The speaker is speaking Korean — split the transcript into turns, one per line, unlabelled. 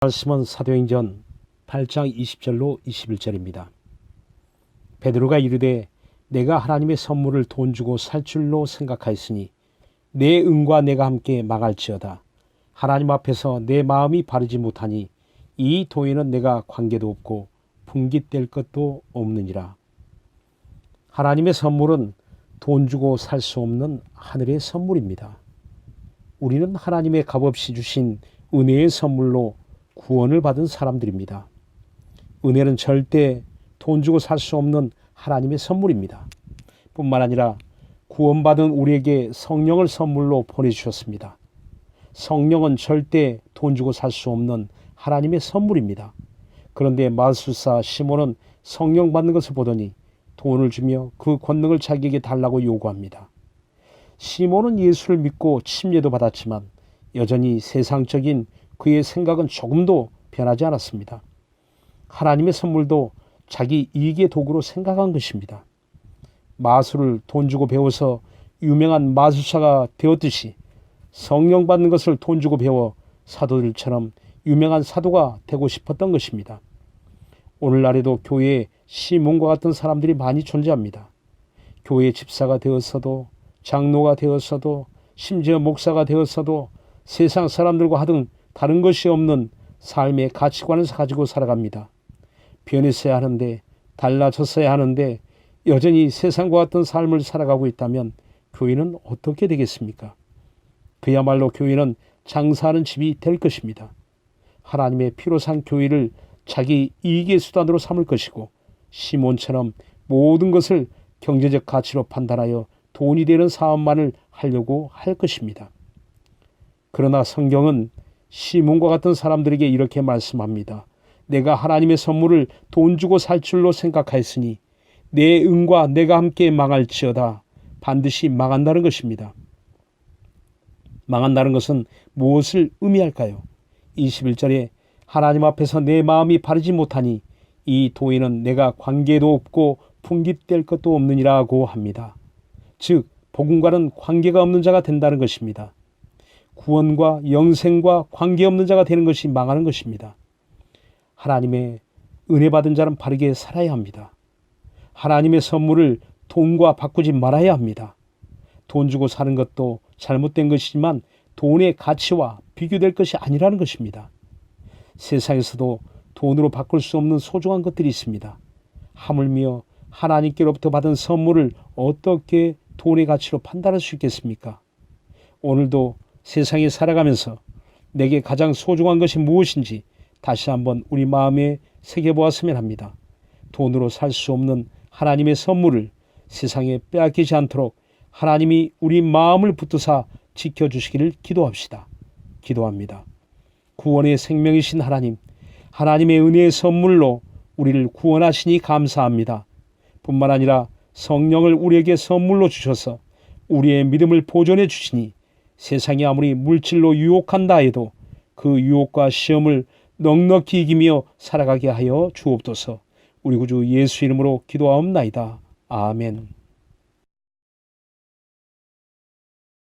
말씀은 사도행전 8장 20절로 21절입니다. 베드로가 이르되 내가 하나님의 선물을 돈 주고 살 줄로 생각하였으니 내 은과 내가 함께 망할지어다. 하나님 앞에서 내 마음이 바르지 못하니 이 도에는 내가 관계도 없고 분깃될 것도 없느니라. 하나님의 선물은 돈 주고 살 수 없는 하늘의 선물입니다. 우리는 하나님의 값없이 주신 은혜의 선물로 구원을 받은 사람들입니다. 은혜는 절대 돈 주고 살 수 없는 하나님의 선물입니다. 뿐만 아니라 구원받은 우리에게 성령을 선물로 보내주셨습니다. 성령은 절대 돈 주고 살 수 없는 하나님의 선물입니다. 그런데 마술사 시몬은 성령 받는 것을 보더니 돈을 주며 그 권능을 자기에게 달라고 요구합니다. 시몬은 예수를 믿고 침례도 받았지만 여전히 세상적인 그의 생각은 조금도 변하지 않았습니다. 하나님의 선물도 자기 이익의 도구로 생각한 것입니다. 마술을 돈 주고 배워서 유명한 마술사가 되었듯이 성령 받는 것을 돈 주고 배워 사도들처럼 유명한 사도가 되고 싶었던 것입니다. 오늘날에도 교회에 시몬과 같은 사람들이 많이 존재합니다. 교회 집사가 되었어도 장로가 되었어도 심지어 목사가 되었어도 세상 사람들과 하등 다른 것이 없는 삶의 가치관을 가지고 살아갑니다. 변했어야 하는데 달라졌어야 하는데 여전히 세상과 같은 삶을 살아가고 있다면 교회는 어떻게 되겠습니까? 그야말로 교회는 장사하는 집이 될 것입니다. 하나님의 피로 산 교회를 자기 이익의 수단으로 삼을 것이고 시몬처럼 모든 것을 경제적 가치로 판단하여 돈이 되는 사업만을 하려고 할 것입니다. 그러나 성경은 시몬과 같은 사람들에게 이렇게 말씀합니다. 내가 하나님의 선물을 돈 주고 살 줄로 생각하였으니 내 은과 내가 함께 망할지어다. 반드시 망한다는 것입니다. 망한다는 것은 무엇을 의미할까요? 21절에 하나님 앞에서 내 마음이 바르지 못하니 이 도에는 내가 관계도 없고 풍깃될 것도 없느니라고 합니다. 즉 복음과는 관계가 없는 자가 된다는 것입니다. 구원과 영생과 관계없는 자가 되는 것이 망하는 것입니다. 하나님의 은혜 받은 자는 바르게 살아야 합니다. 하나님의 선물을 돈과 바꾸지 말아야 합니다. 돈 주고 사는 것도 잘못된 것이지만 돈의 가치와 비교될 것이 아니라는 것입니다. 세상에서도 돈으로 바꿀 수 없는 소중한 것들이 있습니다. 하물며 하나님께로부터 받은 선물을 어떻게 돈의 가치로 판단할 수 있겠습니까? 오늘도 세상에 살아가면서 내게 가장 소중한 것이 무엇인지 다시 한번 우리 마음에 새겨보았으면 합니다. 돈으로 살 수 없는 하나님의 선물을 세상에 빼앗기지 않도록 하나님이 우리 마음을 붙드사 지켜주시기를 기도합시다. 기도합니다. 구원의 생명이신 하나님, 하나님의 은혜의 선물로 우리를 구원하시니 감사합니다. 뿐만 아니라 성령을 우리에게 선물로 주셔서 우리의 믿음을 보존해 주시니 세상이 아무리 물질로 유혹한다 해도 그 유혹과 시험을 넉넉히 이기며 살아가게 하여 주옵소서. 우리 구주 예수 이름으로 기도하옵나이다. 아멘.